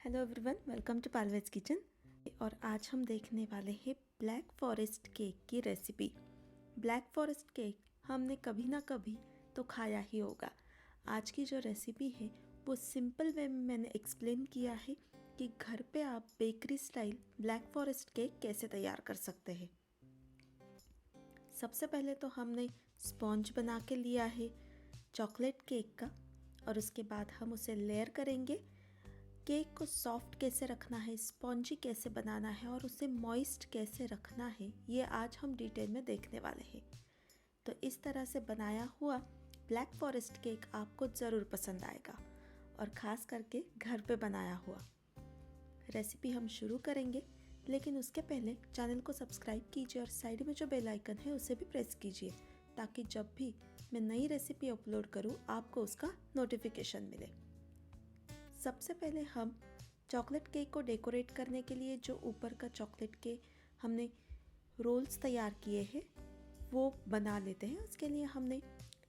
Hello everyone, welcome to पालवेज kitchen. और आज हम देखने वाले हैं ब्लैक फॉरेस्ट केक की रेसिपी। ब्लैक फॉरेस्ट केक हमने कभी ना कभी तो खाया ही होगा। आज की जो रेसिपी है वो सिंपल वे में मैंने एक्सप्लेन किया है कि घर पे आप bakery style black forest cake कैसे तैयार कर सकते हैं। सबसे पहले तो हमने स्पॉन्ज बना के लिया है चॉकलेट केक का, और उसके बाद हम उसे लेयर करेंगे। केक को सॉफ्ट कैसे रखना है, स्पॉन्जी कैसे बनाना है और उसे मॉइस्ट कैसे रखना है, ये आज हम डिटेल में देखने वाले हैं। तो इस तरह से बनाया हुआ ब्लैक फॉरेस्ट केक आपको ज़रूर पसंद आएगा, और ख़ास करके घर पे बनाया हुआ। रेसिपी हम शुरू करेंगे, लेकिन उसके पहले चैनल को सब्सक्राइब कीजिए और साइड में जो बेल आइकन है उसे भी प्रेस कीजिए, ताकि जब भी मैं नई रेसिपी अपलोड करूँ आपको उसका नोटिफिकेशन मिले। सबसे पहले हम चॉकलेट केक को डेकोरेट करने के लिए जो ऊपर का चॉकलेट के हमने रोल्स तैयार किए हैं वो बना लेते हैं। उसके लिए हमने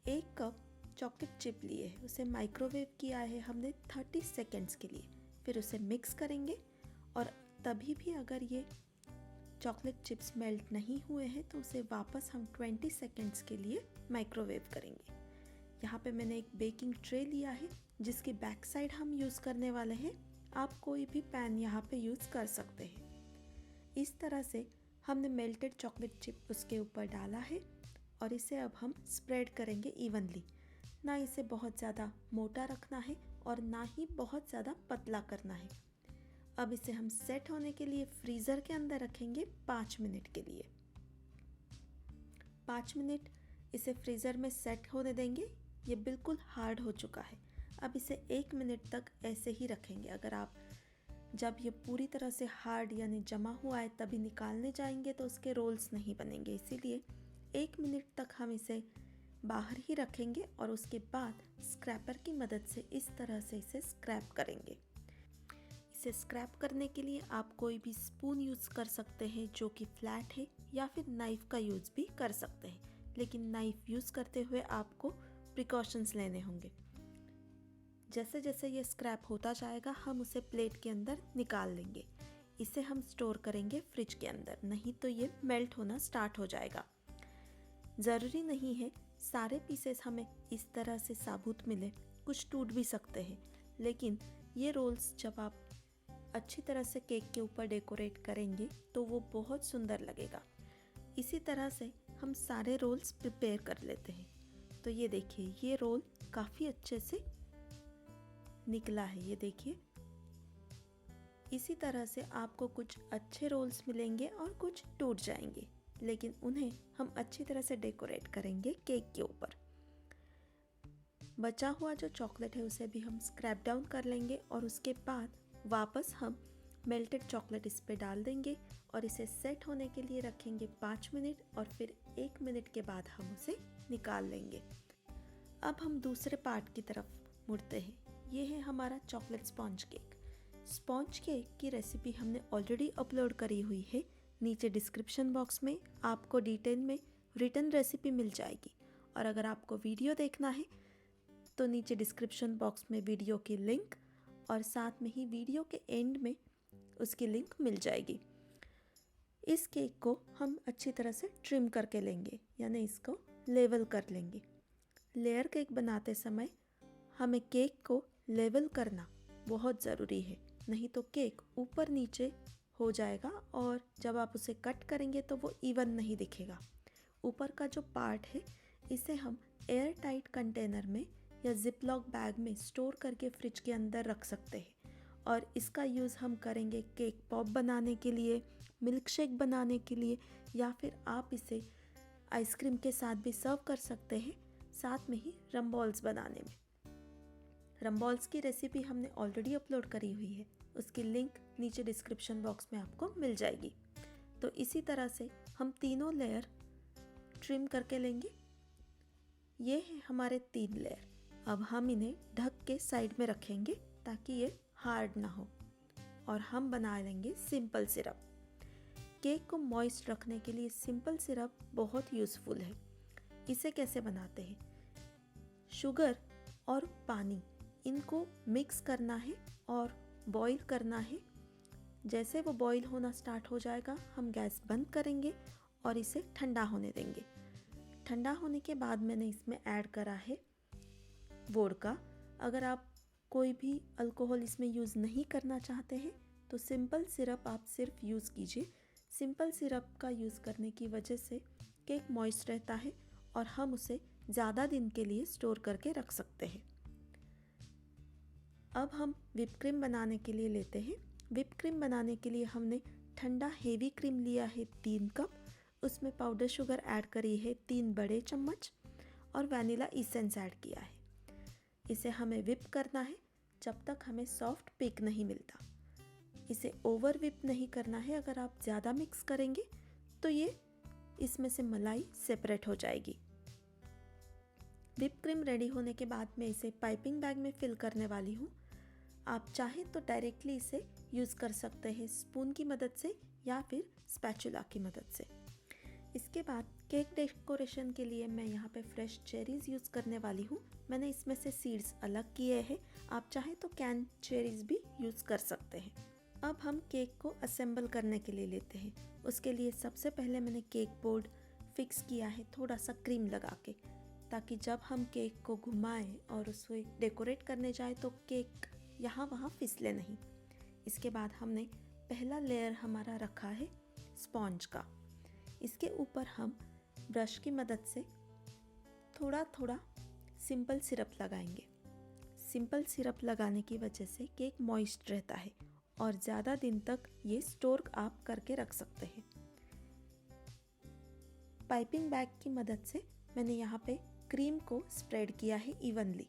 1 कप चॉकलेट चिप लिए है, उसे माइक्रोवेव किया है हमने 30 सेकेंड्स के लिए। फिर उसे मिक्स करेंगे, और तभी भी अगर ये चॉकलेट चिप्स मेल्ट नहीं हुए हैं तो उसे वापस हम 20 सेकेंड्स के लिए माइक्रोवेव करेंगे। यहाँ पे मैंने एक बेकिंग ट्रे लिया है जिसकी बैक साइड हम यूज़ करने वाले हैं। आप कोई भी पैन यहाँ पे यूज़ कर सकते हैं। इस तरह से हमने मेल्टेड चॉकलेट चिप उसके ऊपर डाला है, और इसे अब हम स्प्रेड करेंगे इवनली। ना इसे बहुत ज़्यादा मोटा रखना है और ना ही बहुत ज़्यादा पतला करना है। अब इसे हम सेट होने के लिए फ्रीज़र के अंदर रखेंगे 5 मिनट के लिए। 5 मिनट इसे फ्रीज़र में सेट होने देंगे। ये बिल्कुल हार्ड हो चुका है। अब इसे 1 मिनट तक ऐसे ही रखेंगे। अगर आप जब ये पूरी तरह से हार्ड यानी जमा हुआ है तभी निकालने जाएंगे तो उसके रोल्स नहीं बनेंगे, इसीलिए 1 मिनट तक हम इसे बाहर ही रखेंगे, और उसके बाद स्क्रैपर की मदद से इस तरह से इसे स्क्रैप करेंगे। इसे स्क्रैप करने के लिए आप कोई भी स्पून यूज़ कर सकते हैं जो कि फ्लैट है, या फिर नाइफ़ का यूज़ भी कर सकते हैं, लेकिन नाइफ़ यूज़ करते हुए आपको प्रिकॉशंस लेने होंगे। जैसे जैसे ये स्क्रैप होता जाएगा हम उसे प्लेट के अंदर निकाल लेंगे। इसे हम स्टोर करेंगे फ्रिज के अंदर, नहीं तो ये मेल्ट होना स्टार्ट हो जाएगा। ज़रूरी नहीं है सारे पीसेस हमें इस तरह से साबुत मिले, कुछ टूट भी सकते हैं, लेकिन ये रोल्स जब आप अच्छी तरह से केक के ऊपर डेकोरेट करेंगे तो वो बहुत सुंदर लगेगा। इसी तरह से हम सारे रोल्स प्रिपेयर कर लेते हैं। तो ये देखिए, ये रोल काफ़ी अच्छे से निकला है, ये देखिए। इसी तरह से आपको कुछ अच्छे रोल्स मिलेंगे और कुछ टूट जाएंगे, लेकिन उन्हें हम अच्छी तरह से डेकोरेट करेंगे केक के ऊपर। बचा हुआ जो चॉकलेट है उसे भी हम स्क्रैप डाउन कर लेंगे, और उसके बाद वापस हम मेल्टेड चॉकलेट इस पे डाल देंगे और इसे सेट होने के लिए रखेंगे 5 मिनट, और फिर 1 मिनट के बाद हम उसे निकाल लेंगे। अब हम दूसरे पार्ट की तरफ मुड़ते हैं। ये है हमारा chocolate sponge cake. Sponge cake की रेसिपी हमने ऑलरेडी अपलोड करी हुई है। नीचे डिस्क्रिप्शन बॉक्स में आपको डिटेल में रिटन रेसिपी मिल जाएगी, और अगर आपको वीडियो देखना है तो नीचे डिस्क्रिप्शन बॉक्स में वीडियो की लिंक, और साथ में ही वीडियो के एंड में उसकी लिंक मिल जाएगी। इस केक को हम अच्छी तरह से ट्रिम करके लेंगे, यानी इसको लेवल कर लेंगे। लेयर केक बनाते समय हमें केक को लेवल करना बहुत ज़रूरी है, नहीं तो केक ऊपर नीचे हो जाएगा और जब आप उसे कट करेंगे तो वो इवन नहीं दिखेगा। ऊपर का जो पार्ट है इसे हम एयर टाइट कंटेनर में या जिपलॉक बैग में स्टोर करके फ्रिज के अंदर रख सकते हैं, और इसका यूज़ हम करेंगे केक पॉप बनाने के लिए, मिल्क शेक बनाने के लिए, या फिर आप इसे आइसक्रीम के साथ भी सर्व कर सकते हैं, साथ में ही रमबॉल्स बनाने में। रमबॉल्स की रेसिपी हमने ऑलरेडी अपलोड करी हुई है, उसकी लिंक नीचे डिस्क्रिप्शन बॉक्स में आपको मिल जाएगी। तो इसी तरह से हम तीनों लेयर ट्रिम करके लेंगे। ये है हमारे 3 लेयर। अब हम इन्हें ढक के साइड में रखेंगे ताकि ये हार्ड ना हो, और हम बना लेंगे सिंपल सिरप। केक को मॉइस्ट रखने के लिए सिंपल सिरप बहुत यूज़फुल है। इसे कैसे बनाते हैं? शुगर और पानी इनको मिक्स करना है, और बॉईल करना है। जैसे वो बॉईल होना स्टार्ट हो जाएगा हम गैस बंद करेंगे और इसे ठंडा होने देंगे। ठंडा होने के बाद मैंने इसमें ऐड करा है वोडका। अगर आप कोई भी अल्कोहल इसमें यूज़ नहीं करना चाहते हैं तो सिंपल सिरप आप सिर्फ यूज़ कीजिए। सिंपल सिरप का यूज़ करने की वजह से केक मॉइस्ट रहता है और हम उसे ज़्यादा दिन के लिए स्टोर करके रख सकते हैं। अब हम व्हिप क्रीम बनाने के लिए लेते हैं। व्हिप क्रीम बनाने के लिए हमने ठंडा हेवी क्रीम लिया है 3 कप, उसमें पाउडर शुगर ऐड करी है 3 बड़े चम्मच और वैनिला इसेंस ऐड किया है। इसे हमें व्हिप करना है जब तक हमें सॉफ्ट पीक नहीं मिलता। इसे ओवर व्हिप नहीं करना है, अगर आप ज़्यादा मिक्स करेंगे तो ये इसमें से मलाई सेपरेट हो जाएगी। व्हिप क्रीम रेडी होने के बाद मैं इसे पाइपिंग बैग में फिल करने वाली हूँ। आप चाहें तो डायरेक्टली इसे यूज़ कर सकते हैं स्पून की मदद से या फिर स्पैचुला की मदद से। इसके बाद केक डेकोरेशन के लिए मैं यहाँ पे फ्रेश चेरीज़ यूज़ करने वाली हूँ। मैंने इसमें से सीड्स अलग किए हैं, आप चाहें तो कैन चेरीज़ भी यूज़ कर सकते हैं। अब हम केक को असेंबल करने के लिए लेते हैं। उसके लिए सबसे पहले मैंने केक बोर्ड फिक्स किया है थोड़ा सा क्रीम लगा के, ताकि जब हम केक को घुमाएं और उसे डेकोरेट करने जाए तो केक यहाँ वहाँ फिसले नहीं। इसके बाद हमने पहला लेयर हमारा रखा है स्पॉन्ज का। इसके ऊपर हम ब्रश की मदद से थोड़ा थोड़ा सिंपल सिरप लगाएंगे। सिंपल सिरप लगाने की वजह से केक मॉइस्ट रहता है और ज़्यादा दिन तक ये स्टोर आप करके रख सकते हैं। पाइपिंग बैग की मदद से मैंने यहाँ पे क्रीम को स्प्रेड किया है इवनली।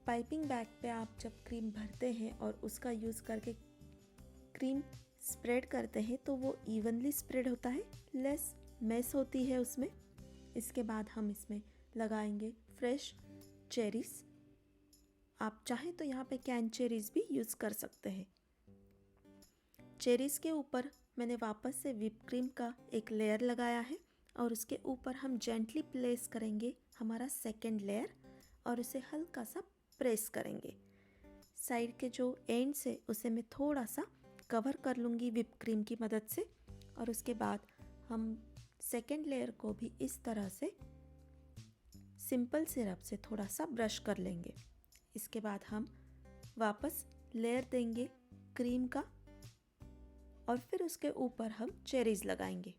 पाइपिंग बैग पे आप जब क्रीम भरते हैं और उसका यूज़ करके क्रीम स्प्रेड करते हैं तो वो इवनली स्प्रेड होता है, लेस मेस होती है उसमें। इसके बाद हम इसमें लगाएंगे फ्रेश चेरीज़। आप चाहें तो यहाँ पे कैन चेरीज़ भी यूज़ कर सकते हैं। चेरीज़ के ऊपर मैंने वापस से व्हिप क्रीम का एक लेयर लगाया है और उसके ऊपर हम जेंटली प्लेस करेंगे हमारा सेकंड लेयर और उसे हल्का सा प्रेस करेंगे। साइड के जो एंड से उसे मैं थोड़ा सा कवर कर लूँगी व्हिप क्रीम की मदद से और उसके बाद हम सेकंड लेयर को भी इस तरह से सिंपल सिरप से थोड़ा सा ब्रश कर लेंगे। इसके बाद हम वापस लेयर देंगे क्रीम का और फिर उसके ऊपर हम चेरीज़ लगाएंगे।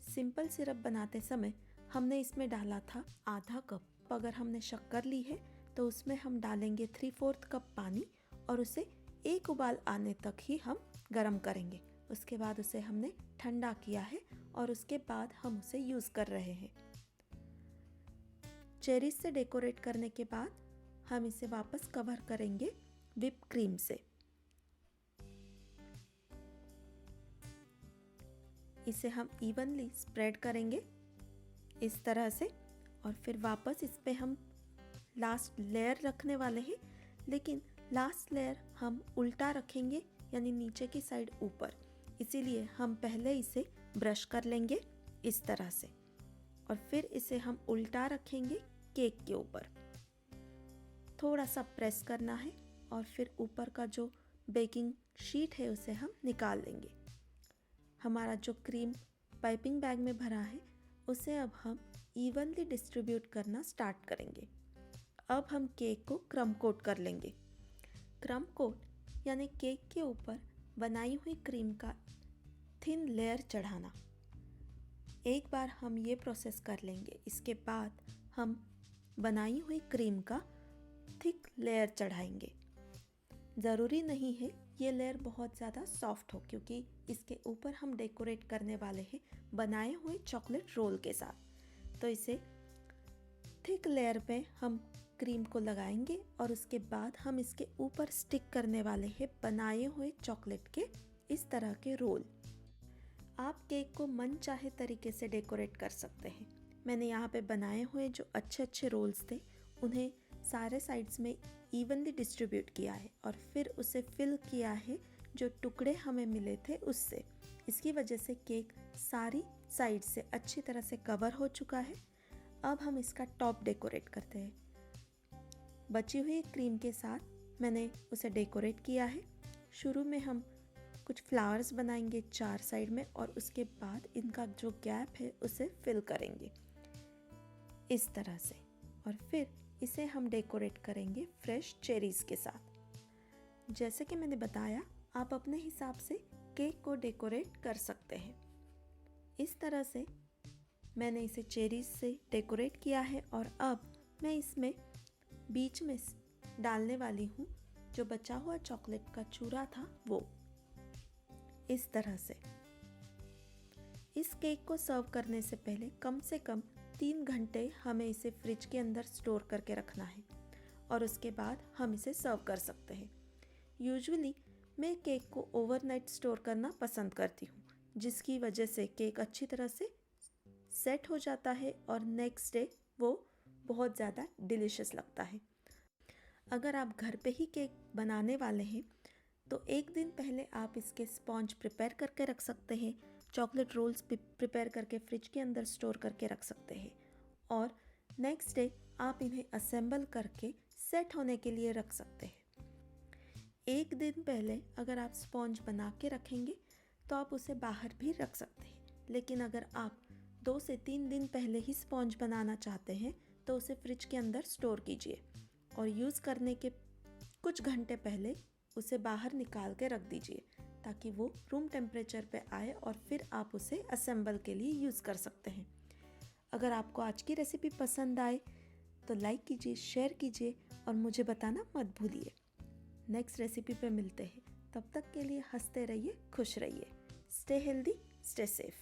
सिंपल सिरप बनाते समय हमने इसमें डाला था आधा कप। अगर हमने शक्कर ली है तो उसमें हम डालेंगे 3/4 कप पानी और उसे एक उबाल आने तक ही हम गर्म करेंगे। उसके बाद उसे हमने ठंडा किया है और उसके बाद हम उसे यूज़ कर रहे हैं। चेरीज़ से डेकोरेट करने के बाद हम इसे वापस कवर करेंगे व्हिप क्रीम से। इसे हम इवनली स्प्रेड करेंगे इस तरह से और फिर वापस इस पे हम लास्ट लेयर रखने वाले हैं, लेकिन लास्ट लेयर हम उल्टा रखेंगे यानी नीचे की साइड ऊपर। इसीलिए हम पहले इसे ब्रश कर लेंगे इस तरह से और फिर इसे हम उल्टा रखेंगे केक के ऊपर। थोड़ा सा प्रेस करना है और फिर ऊपर का जो बेकिंग शीट है उसे हम निकाल लेंगे। हमारा जो क्रीम पाइपिंग बैग में भरा है उसे अब हम इवनली डिस्ट्रीब्यूट करना स्टार्ट करेंगे। अब हम केक को क्रम कोट कर लेंगे। क्रम कोट यानी केक के ऊपर बनाई हुई क्रीम का थिन लेयर चढ़ाना। एक बार हम ये प्रोसेस कर लेंगे, इसके बाद हम बनाई हुई क्रीम का थिक लेयर चढ़ाएंगे। ज़रूरी नहीं है ये लेयर बहुत ज़्यादा सॉफ्ट हो, क्योंकि इसके ऊपर हम डेकोरेट करने वाले हैं बनाए हुए चॉकलेट रोल के साथ। तो इसे थिक लेयर पे हम क्रीम को लगाएंगे और उसके बाद हम इसके ऊपर स्टिक करने वाले हैं बनाए हुए चॉकलेट के इस तरह के रोल। आप केक को मन चाहे तरीके से डेकोरेट कर सकते हैं। मैंने यहाँ पे बनाए हुए जो अच्छे अच्छे रोल्स थे उन्हें सारे साइड्स में इवनली डिस्ट्रीब्यूट किया है और फिर उसे फिल किया है जो टुकड़े हमें मिले थे उससे। इसकी वजह से केक सारी साइड से अच्छी तरह से कवर हो चुका है। अब हम इसका टॉप डेकोरेट करते हैं। बची हुई क्रीम के साथ मैंने उसे डेकोरेट किया है। शुरू में हम कुछ फ्लावर्स बनाएंगे 4 साइड में और उसके बाद इनका जो गैप है उसे फिल करेंगे इस तरह से, और फिर इसे हम डेकोरेट करेंगे फ्रेश चेरीज़ के साथ। जैसे कि मैंने बताया, आप अपने हिसाब से केक को डेकोरेट कर सकते हैं। इस तरह से मैंने इसे चेरीज़ से डेकोरेट किया है और अब मैं इसमें बीच में डालने वाली हूँ जो बचा हुआ चॉकलेट का चूरा था वो, इस तरह से। इस केक को सर्व करने से पहले कम से कम 3 घंटे हमें इसे फ्रिज के अंदर स्टोर करके रखना है और उसके बाद हम इसे सर्व कर सकते हैं। यूजुअली मैं केक को ओवरनाइट स्टोर करना पसंद करती हूँ, जिसकी वजह से केक अच्छी तरह से सेट हो जाता है और नेक्स्ट डे वो बहुत ज़्यादा डिलीशियस लगता है। अगर आप घर पे ही केक बनाने वाले हैं तो एक दिन पहले आप इसके स्पॉन्ज प्रिपेयर करके रख सकते हैं, चॉकलेट रोल्स प्रिपेयर करके फ्रिज के अंदर स्टोर करके रख सकते हैं और नेक्स्ट डे आप इन्हें असेंबल करके सेट होने के लिए रख सकते हैं। एक दिन पहले अगर आप स्पॉन्ज बना के रखेंगे तो आप उसे बाहर भी रख सकते हैं, लेकिन अगर आप 2 से 3 दिन पहले ही स्पॉन्ज बनाना चाहते हैं तो उसे फ्रिज के अंदर स्टोर कीजिए और यूज़ करने के कुछ घंटे पहले उसे बाहर निकाल के रख दीजिए ताकि वो रूम टेम्परेचर पे आए और फिर आप उसे असेंबल के लिए यूज़ कर सकते हैं। अगर आपको आज की रेसिपी पसंद आए तो लाइक कीजिए, शेयर कीजिए और मुझे बताना मत भूलिए। नेक्स्ट रेसिपी पे मिलते हैं, तब तक के लिए हंसते रहिए, खुश रहिए। Stay healthy, stay safe.